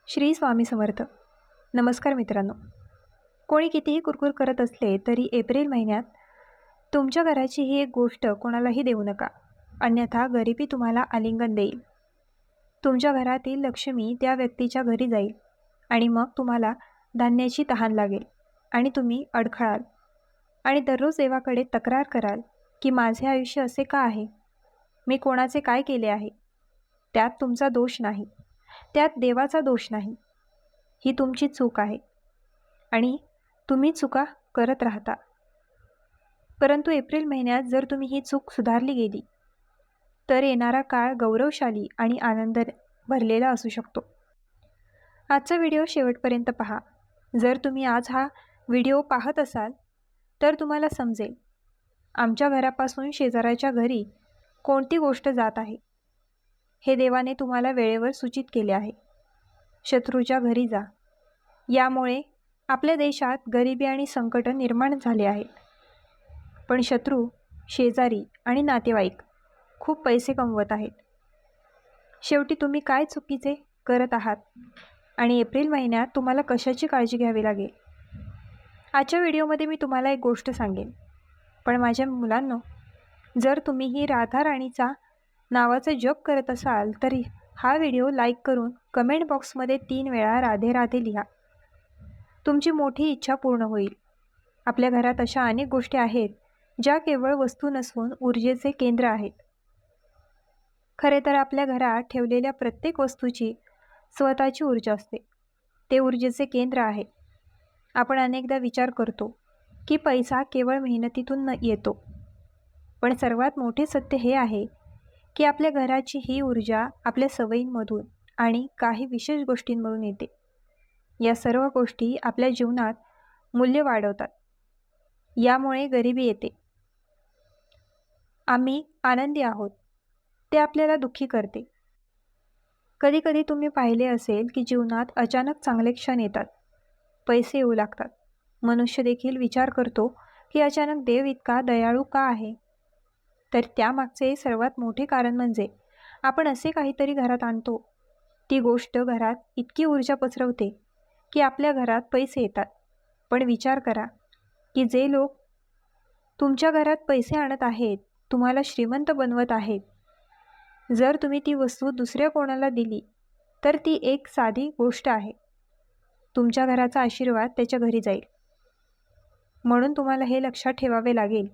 श्री स्वामी समर्थ. नमस्कार मित्रांनो. कोणी कितीही कुरकुर करत असले तरी एप्रिल महिन्यात तुमच्या घराची ही एक गोष्ट कोणालाही देऊ नका, अन्यथा गरिबी तुम्हाला आलिंगन देईल. तुमच्या घरातील लक्ष्मी त्या व्यक्तीच्या घरी जाईल आणि मग तुम्हाला धान्याची तहान लागेल आणि तुम्ही अडखळाल आणि दररोज देवाकडे तक्रार कराल की माझे आयुष्य असे का आहे, मी कोणाचे काय केले आहे. त्यात तुमचा दोष नाही, त्यात देवाचा दोष नाही. ही तुमची चूक आहे आणि तुम्ही चुका करत राहता. परंतु एप्रिल महिन्यात जर तुम्ही ही चूक सुधारली गेली तर येणारा काळ गौरवशाली आणि आनंद भरलेला असू शकतो. आजचा व्हिडिओ शेवटपर्यंत पहा. जर तुम्ही आज हा व्हिडिओ पाहत असाल तर तुम्हाला समजेल आमच्या घरापासून शेजाऱ्याच्या घरी कोणती गोष्ट जात आहे. हे देवाने तुम्हाला वेळेवर सूचित केले आहे. शत्रूच्या घरी जा. यामुळे आपल्या देशात गरिबी आणि संकट निर्माण झाले आहेत. पण शत्रू, शेजारी आणि नातेवाईक खूप पैसे कमवत आहेत. शेवटी तुम्ही काय चुकीचे करत आहात आणि एप्रिल महिन्यात तुम्हाला कशाची काळजी घ्यावी लागेल. आजच्या व्हिडिओमध्ये मी तुम्हाला एक गोष्ट सांगेन. पण माझ्या मुलांनो, जर तुम्ही ही राधा राणीचा नावाचा जप करत असाल तर हा व्हिडिओ लाईक करून कमेंट बॉक्समध्ये 3 वेळा राधे राधे लिहा. तुमची मोठी इच्छा पूर्ण होईल. आपल्या घरात अशा अनेक गोष्टी आहेत ज्या केवळ वस्तू नसून ऊर्जेचे केंद्र आहेत. खरे तर आपल्या घरात ठेवलेल्या प्रत्येक वस्तूची स्वतःची ऊर्जा असते. ते ऊर्जेचे केंद्र आहे. आपण अनेकदा विचार करतो की पैसा केवळ मेहनतीतून येतो, पण सर्वात मोठे सत्य हे आहे की आपल्या घराची ही ऊर्जा आपल्या सवयींमधून आणि काही विशेष गोष्टींमधून येते. या सर्व गोष्टी आपल्या जीवनात मूल्य वाढवतात. यामुळे गरिबी येते. आम्ही आनंदी आहोत ते आपल्याला दुःखी करते. कधीकधी तुम्ही पाहिले असेल की जीवनात अचानक चांगले क्षण येतात, पैसे येऊ लागतात. मनुष्य देखील विचार करतो की अचानक देव इतका दयाळू का आहे. तर त्यामागचे सर्वात मोठे कारण म्हणजे आपण असे काहीतरी घरात आणतो. ती गोष्ट घरात इतकी ऊर्जा पसरवते की आपल्या घरात पैसे येतात. पण विचार करा की जे लोक तुमच्या घरात पैसे आणत आहेत, तुम्हाला श्रीमंत बनवत आहेत, जर तुम्ही ती वस्तू दुसऱ्या कोणाला दिली तर ती एक साधी गोष्ट आहे. तुमच्या घराचा आशीर्वाद त्याच्या घरी जाईल. म्हणून तुम्हाला हे लक्षात ठेवावे लागेल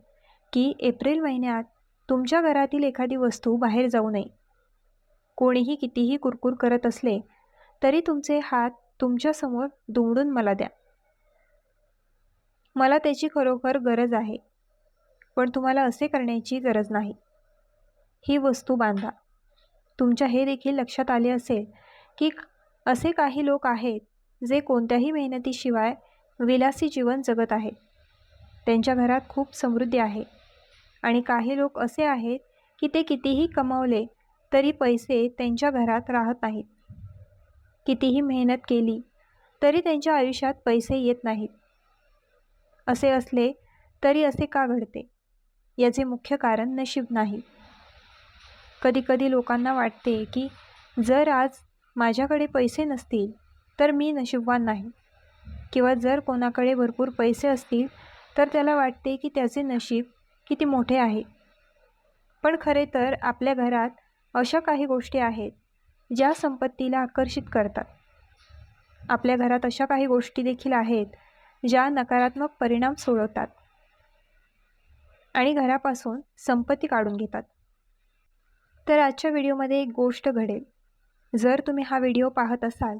की एप्रिल महिन्यात तुमच्या घरातील एखादी वस्तू बाहेर जाऊ नये. कोणीही कितीही कुरकुर करत असले तरी तुमचे हात तुमच्यासमोर दुमडून मला द्या. मला त्याची खरोखर गरज आहे, पण तुम्हाला असे करण्याची गरज नाही. ही वस्तू बांधा. तुमच्या हे देखील लक्षात आले असेल की असे काही लोक आहेत जे कोणत्याही मेहनतीशिवाय विलासी जीवन जगत आहेत. त्यांच्या घरात खूप समृद्धी आहे. आणि काही लोक असे आहेत की ते कितीही कमावले तरी पैसे त्यांच्या घरात राहत नाहीत. कितीही मेहनत केली तरी त्यांच्या आयुष्यात पैसे येत नाहीत. असे असले तरी असे का घडते? याचे मुख्य कारण नशीब नाही. कधीकधी लोकांना वाटते की जर आज माझ्याकडे पैसे नसतील तर मी नशीबवान नाही, किंवा जर कोणाकडे भरपूर पैसे असतील तर त्याला वाटते की त्याचे नशीब किती मोठे आहे. पण खरे तर आपल्या घरात अशा काही गोष्टी आहेत ज्या संपत्तीला आकर्षित करतात. आपल्या घरात अशा काही गोष्टी देखील आहेत ज्या नकारात्मक परिणाम सोडवतात आणि घरापासून संपत्ती काढून घेतात. तर आजच्या व्हिडिओमध्ये एक गोष्ट घडेल. जर तुम्ही हा व्हिडिओ पाहत असाल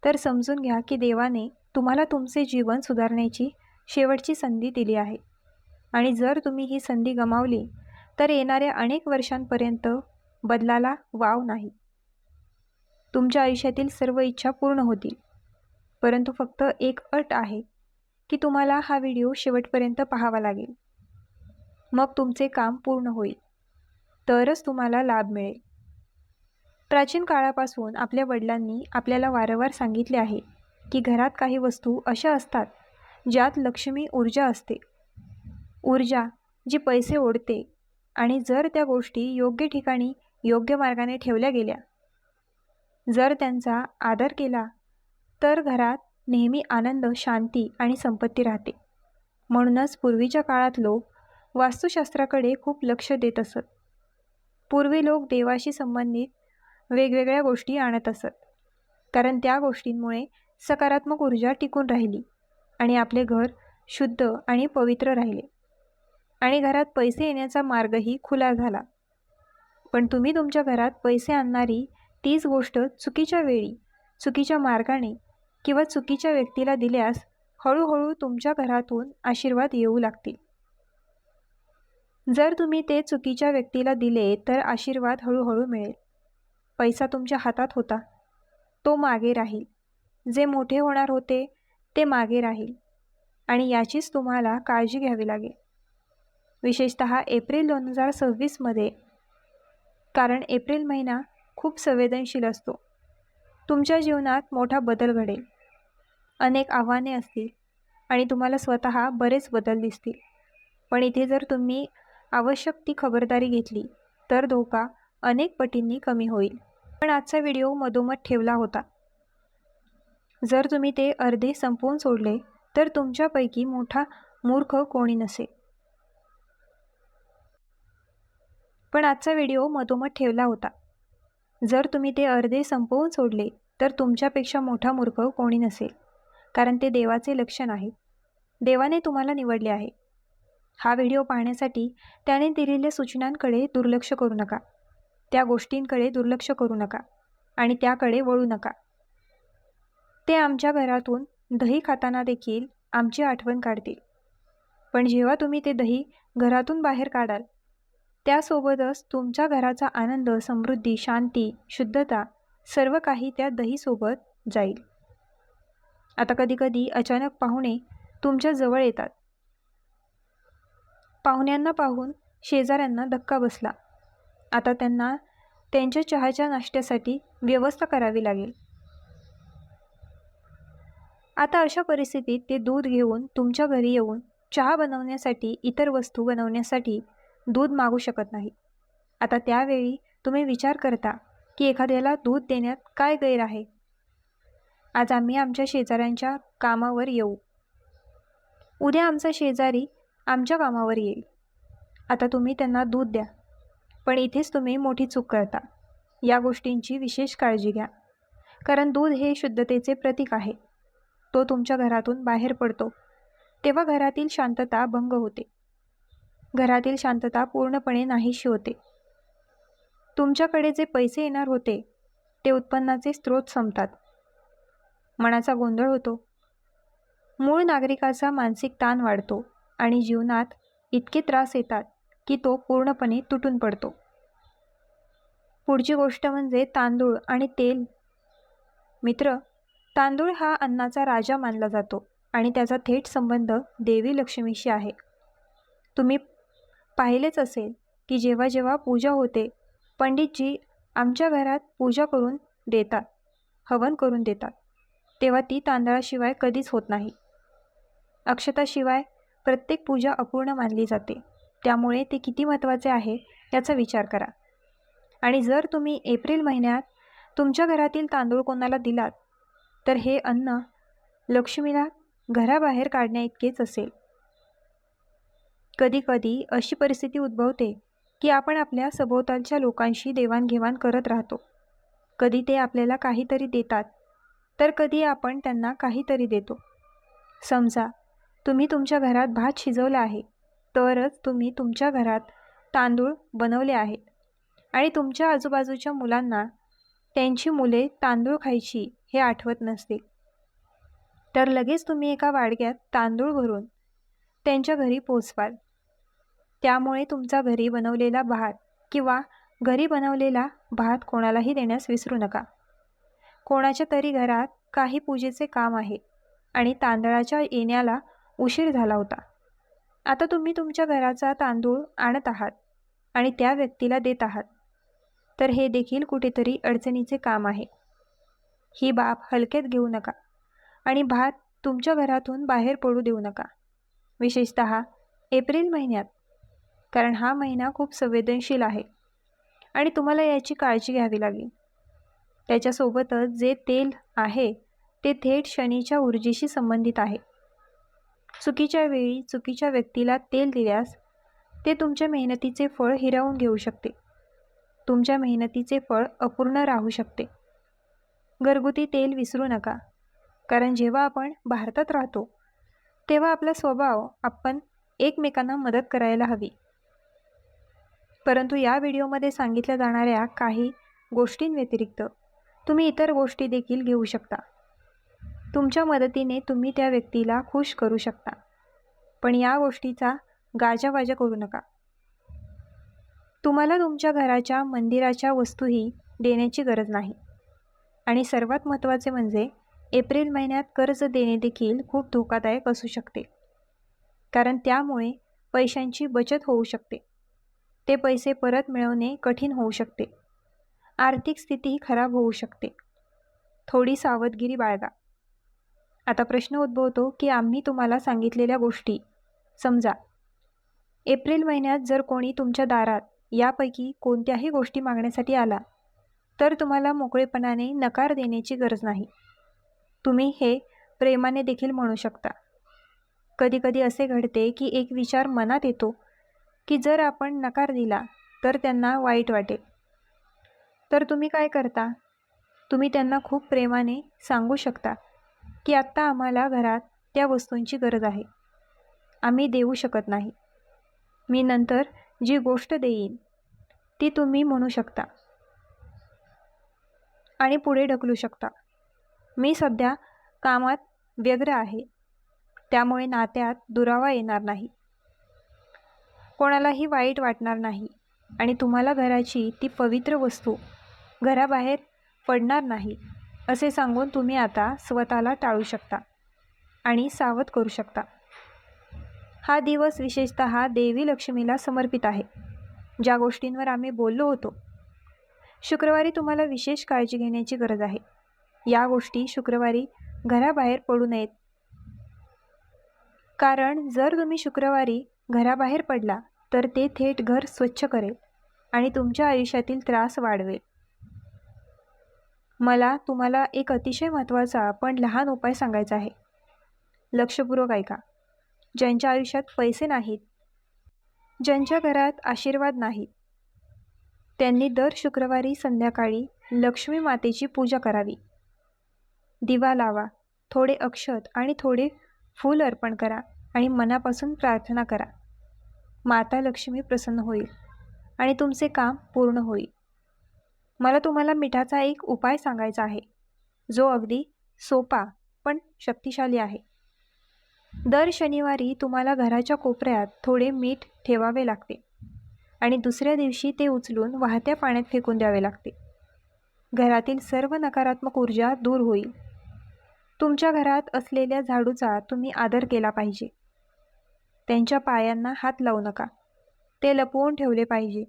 तर समजून घ्या की देवाने तुम्हाला तुमचे जीवन सुधारण्याची शेवटची संधी दिली आहे. आणि जर तुम्ही ही संधी गमावली तर येणाऱ्या अनेक वर्षांपर्यंत बदलाला वाव नाही. तुमच्या आयुष्यातील सर्व इच्छा पूर्ण होतील, परंतु फक्त एक अट आहे की तुम्हाला हा व्हिडिओ शेवटपर्यंत पाहावा लागेल. मग तुमचे काम पूर्ण होईल, तरच तुम्हाला लाभ मिळेल. प्राचीन काळापासून आपल्या वडिलांनी आपल्याला वारंवार सांगितले आहे की घरात काही वस्तू अशा असतात ज्यात लक्ष्मी ऊर्जा असते. ऊर्जा जी पैसे ओढते. आणि जर त्या गोष्टी योग्य ठिकाणी योग्य मार्गाने ठेवल्या गेल्या, जर त्यांचा आदर केला तर घरात नेहमी आनंद, शांती आणि संपत्ती राहते. म्हणूनच पूर्वीच्या काळात लोक वास्तुशास्त्राकडे खूप लक्ष देत असत. पूर्वी लोक देवाशी संबंधित वेगवेगळ्या गोष्टी आणत असत, कारण त्या गोष्टींमुळे सकारात्मक ऊर्जा टिकून राहिली आणि आपले घर शुद्ध आणि पवित्र राहिले आणि घरात पैसे येण्याचा मार्गही खुला झाला. पण तुम्ही तुमच्या घरात पैसे आणणारी तीच गोष्ट चुकीच्या वेळी, चुकीच्या मार्गाने किंवा चुकीच्या व्यक्तीला दिल्यास हळूहळू तुमच्या घरातून आशीर्वाद येऊ लागतील. जर तुम्ही ते चुकीच्या व्यक्तीला दिले तर आशीर्वाद हळूहळू मिळेल. पैसा तुमच्या हातात होता, तो मागे राहील. जे मोठे होणार होते ते मागे राहील आणि याचीच तुम्हाला काळजी घ्यावी लागेल, विशेषतः एप्रिल 2026मध्ये. कारण एप्रिल महिना खूप संवेदनशील असतो. तुमच्या जीवनात मोठा बदल घडेल, अनेक आव्हाने असतील आणि तुम्हाला स्वतः बरेच बदल दिसतील. पण इथे जर तुम्ही आवश्यक ती खबरदारी घेतली तर धोका अनेक पटींनी कमी होईल. पण आजचा व्हिडिओ मधोमध ठेवला होता. जर तुम्ही ते अर्धे संपवून सोडले तर तुमच्यापैकी मोठा मूर्ख कोणी नसेल. पण आजचा व्हिडिओ मधोमध ठेवला होता. जर तुम्ही ते अर्धे संपवून सोडले तर तुमच्यापेक्षा मोठा मूर्ख कोणी नसेल, कारण ते देवाचे लक्षण आहे. देवाने तुम्हाला निवडले आहे. हा व्हिडिओ पाहण्यासाठी त्याने दिलेल्या सूचनांकडे दुर्लक्ष करू नका, त्या गोष्टींकडे दुर्लक्ष करू नका आणि त्याकडे वळू नका. ते आमच्या घरातून दही खाताना देखील आमची आठवण काढतील. पण जेव्हा तुम्ही ते दही घरातून बाहेर काढाल, त्यासोबतच तुमच्या घराचा आनंद, समृद्धी, शांती, शुद्धता सर्व काही त्या दहीसोबत जाईल. आता कधीकधी अचानक पाहुणे तुमच्या जवळ येतात. पाहुण्यांना पाहून शेजाऱ्यांना धक्का बसला. आता त्यांना त्यांच्या चहाच्या नाश्त्यासाठी व्यवस्था करावी लागेल. आता अशा परिस्थितीत ते दूध घेऊन तुमच्या घरी येऊन चहा बनवण्यासाठी, इतर वस्तू बनवण्यासाठी दूध मागू शकत नाही. आता त्यावेळी तुम्ही विचार करता की एखाद्याला दूध देण्यात काय गैर आहे. आज आम्ही आमच्या शेजाऱ्यांच्या कामावर येऊ, उद्या आमचा शेजारी आमच्या कामावर येईल. आता तुम्ही त्यांना दूध द्या. पण इथेच तुम्ही मोठी चूक करता. या गोष्टींची विशेष काळजी घ्या, कारण दूध हे शुद्धतेचे प्रतीक आहे. तो तुमच्या घरातून बाहेर पडतो तेव्हा घरातील शांतता भंग होते. घरातील शांतता पूर्णपणे नाहीशी होते. तुमच्याकडे जे पैसे येणार होते ते उत्पन्नाचे स्रोत संपतात. मनाचा गोंधळ होतो. मूळ नागरिकाचा मानसिक ताण वाढतो आणि जीवनात इतके त्रास येतात की तो पूर्णपणे तुटून पडतो. पुढची गोष्ट म्हणजे तांदूळ आणि तेल. मित्र, तांदूळ हा अन्नाचा राजा मानला जातो आणि त्याचा थेट संबंध देवी लक्ष्मीशी आहे. तुम्ही पाहिलेच असेल की जेव्हा जेव्हा पूजा होते, पंडितजी आमच्या घरात पूजा करून देतात, हवन करून देतात, तेव्हा ती तांदळाशिवाय कधीच होत नाही. अक्षताशिवाय प्रत्येक पूजा अपूर्ण मानली जाते. त्यामुळे ते किती महत्त्वाचे आहे याचा विचार करा. आणि जर तुम्ही एप्रिल महिन्यात तुमच्या घरातील तांदूळ कोणाला दिलात तर हे अन्न लक्ष्मीला घराबाहेर काढण्याइतकेच असेल. कधीकधी अशी परिस्थिती उद्भवते की आपण आपल्या सभोवतालच्या लोकांशी देवाणघेवाण करत राहतो. कधी ते आपल्याला काहीतरी देतात तर कधी आपण त्यांना काहीतरी देतो. समजा तुम्ही तुमच्या घरात भात शिजवला आहे, तरच तुम्ही तुमच्या घरात तांदूळ बनवले आहेत आणि तुमच्या आजूबाजूच्या मुलांना त्यांची मुले तांदूळ खायची हे आठवत नसते, तर लगेच तुम्ही एका वाडग्यात तांदूळ भरून त्यांच्या घरी पोचवाल. त्यामुळे तुमचा घरी बनवलेला भात किंवा घरी बनवलेला भात कोणालाही देण्यास विसरू नका. कोणाच्या तरी घरात काही पूजेचे काम आहे आणि तांदळाच्या येण्याला उशीर झाला होता. आता तुम्ही तुमच्या घराचा तांदूळ आणत आहात आणि त्या व्यक्तीला देत आहात, तर हे देखील कुठेतरी अडचणीचे काम आहे. ही बाब हलक्यात घेऊ नका आणि भात तुमच्या घरातून बाहेर पडू देऊ नका, विशेषतः एप्रिल महिन्यात, कारण हा महिना खूप संवेदनशील आहे आणि तुम्हाला याची काळजी घ्यावी लागेल. त्याच्यासोबतच जे तेल आहे ते थेट शनीच्या ऊर्जेशी संबंधित आहे. चुकीच्या वेळी चुकीच्या व्यक्तीला तेल दिल्यास ते तुमच्या मेहनतीचे फळ हिरावून घेऊ शकते. तुमच्या मेहनतीचे फळ अपूर्ण राहू शकते. घरगुती तेल विसरू नका, कारण जेव्हा आपण भारतात राहतो तेव्हा आपला स्वभाव आपण एकमेकांना मदत करायला हवी. परंतु या व्हिडिओमध्ये सांगितल्या जाणाऱ्या काही गोष्टींव्यतिरिक्त तुम्ही इतर गोष्टी देखील घेऊ शकता. तुमच्या मदतीने तुम्ही त्या व्यक्तीला खुश करू शकता, पण या गोष्टीचा गाजावाजा करू नका. तुम्हाला तुमच्या घराच्या मंदिराच्या वस्तूही देण्याची गरज नाही. आणि सर्वात महत्त्वाचे म्हणजे एप्रिल महिन्यात कर्ज देणे देखील खूप धोकादायक असू शकते, कारण त्यामुळे पैशांची बचत होऊ शकते. ते पैसे परत मिळवणे कठीण होऊ शकते. आर्थिक स्थिती खराब होऊ शकते. थोडी सावधगिरी बाळगा. आता प्रश्न उद्भवतो की आम्ही तुम्हाला सांगितलेल्या गोष्टी समजा. एप्रिल महिन्यात जर कोणी तुमच्या दारात यापैकी कोणत्याही गोष्टी मागण्यासाठी आला तर तुम्हाला मोकळेपणाने नकार देण्याची गरज नाही. तुम्ही हे प्रेमाने देखील म्हणू शकता. कधीकधी असे घडते की एक विचार मनात येतो की जर आपण नकार दिला तर त्यांना वाईट वाटेल. तर तुम्ही काय करता? तुम्ही त्यांना खूप प्रेमाने सांगू शकता की आत्ता आम्हाला घरात त्या वस्तूंची गरज आहे. आम्ही देऊ शकत नाही. मी नंतर जी गोष्ट देईन ती तुम्ही म्हणू शकता आणि पुढे ढकलू शकता. मी सध्या कामात व्यग्र आहे, त्यामुळे नात्यात दुरावा येणार नाही, कोणालाही वाईट वाटणार नाही आणि तुम्हाला घराची ती पवित्र वस्तू घराबाहेर पडणार नाही असे सांगून तुम्ही आता स्वतःला टाळू शकता आणि सावध करू शकता. हा दिवस विशेषतः देवी लक्ष्मीला समर्पित आहे, ज्या गोष्टींवर आम्ही बोललो होतो. शुक्रवारी तुम्हाला विशेष काळजी घेण्याची गरज आहे. या गोष्टी शुक्रवारी घराबाहेर पडू नयेत, कारण जर तुम्ही शुक्रवारी घराबाहेर पडला तर ते थेट घर स्वच्छ करेल आणि तुमच्या आयुष्यातील त्रास वाढवेल. मला तुम्हाला एक अतिशय महत्त्वाचा पण लहान उपाय सांगायचा आहे. लक्षपूर्वक ऐका. ज्यांच्या आयुष्यात पैसे नाहीत, ज्यांच्या घरात आशीर्वाद नाहीत, त्यांनी दर शुक्रवारी संध्याकाळी लक्ष्मी मातेची पूजा करावी. दिवा लावा, थोडे अक्षत आणि थोडे फूल अर्पण करा आणि मनापासून प्रार्थना करा. माता लक्ष्मी प्रसन्न होईल आणि तुमचे काम पूर्ण होईल. मला तुम्हाला मिठाचा एक उपाय सांगायचा आहे, जो अगदी सोपा पण शक्तिशाली आहे. दर शनिवारी तुम्हाला घराच्या कोपऱ्यात थोडे मीठ ठेवावे लागते आणि दुसऱ्या दिवशी ते उचलून वाहत्या पाण्यात फेकून द्यावे लागते. घरातील सर्व नकारात्मक ऊर्जा दूर होईल. तुमच्या घरात असलेल्या झाडूचा तुम्ही आदर केला पाहिजे. त्यांच्या पायांना हात लावू नका. ते लपवून ठेवले पाहिजे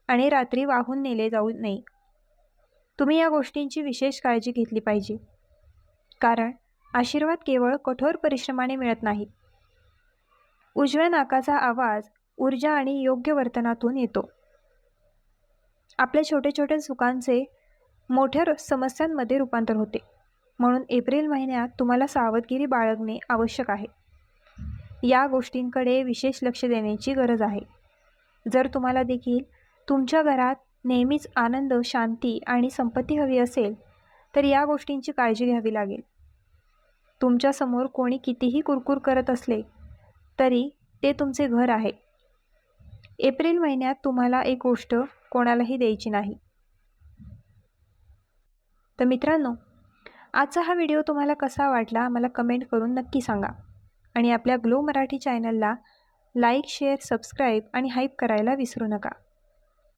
आणि रात्री वाहून नेले जाऊ नये. तुम्ही या गोष्टींची विशेष काळजी घेतली पाहिजे, कारण आशीर्वाद केवळ कठोर परिश्रमाने मिळत नाही. उजव्या नाकाचा आवाज ऊर्जा आणि योग्य वर्तनातून येतो. आपल्या छोट्या छोट्या चुकांचे मोठ्या समस्यांमध्ये रूपांतर होते. म्हणून एप्रिल महिन्यात तुम्हाला सावधगिरी बाळगणे आवश्यक आहे. या गोष्टींकडे विशेष लक्ष देण्याची गरज आहे. जर तुम्हाला देखील तुमच्या घरात नेहमीच आनंद, शांती आणि संपत्ती हवी असेल तर या गोष्टींची काळजी घ्यावी लागेल. तुमच्यासमोर कोणी कितीही कुरकुर करत असले तरी ते तुमचे घर आहे. एप्रिल महिन्यात तुम्हाला एक गोष्ट कोणालाही द्यायची नाही. तर मित्रांनो, आजचा हा व्हिडिओ तुम्हाला कसा वाटला मला कमेंट करून नक्की सांगा आणि आपल्या ग्लो मराठी चॅनलला लाईक, शेअर, सबस्क्राईब आणि हाईप करायला विसरू नका.